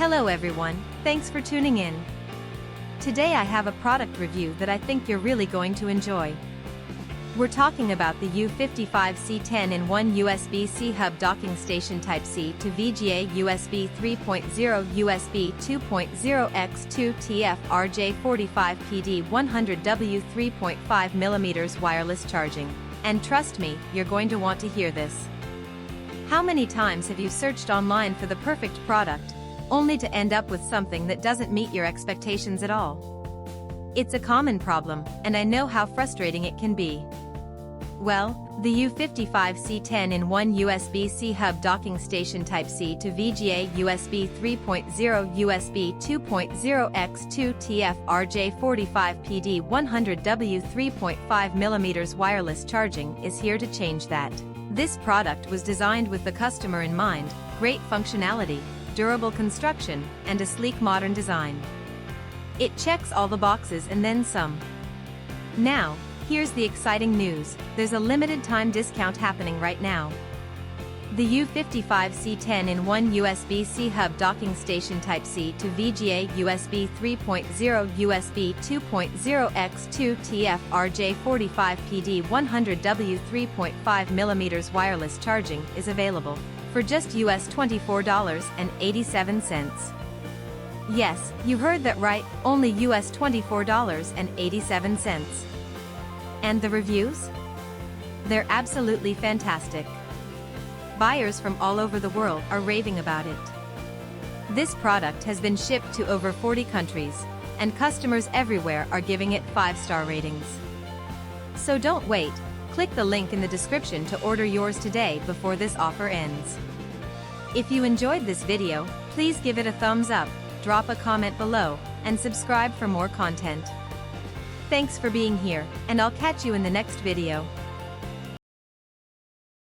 Hello everyone, thanks for tuning in. Today I have a product review that I think you're really going to enjoy. We're talking about the U55C 10-in-1 USB-C hub docking station Type-C to VGA USB3.0 USB2.0x 2TF RJ45PD 100W 3.5mm wireless charging. And trust me, you're going to want to hear this. How many times have you searched online for the perfect product, only to end up with something that doesn't meet your expectations at all? It's a common problem, and I know how frustrating it can be. Well, the U55C 10-in-1 USB-C hub docking station Type-C to VGA USB 3.0 USB 2.0x 2TF RJ45PD 100W 3.5mm wireless charging is here to change that. This product was designed with the customer in mind: great functionality, durable construction, and a sleek modern design. It checks all the boxes and then some. Now, here's the exciting news: there's a limited time discount happening right now. The U55C 10-in-1 USB-C hub docking station Type-C to VGA USB 3.0 USB 2.0x 2TF RJ45PD 100W 3.5mm wireless charging is available for just $24.87. Yes, you heard that right, only $24.87. And the reviews? They're absolutely fantastic. Buyers from all over the world are raving about it. This product has been shipped to over 40 countries, and customers everywhere are giving it 5-star ratings. So don't wait, click the link in the description to order yours today before this offer ends. If you enjoyed this video, please give it a thumbs up, drop a comment below, and subscribe for more content. Thanks for being here, and I'll catch you in the next video.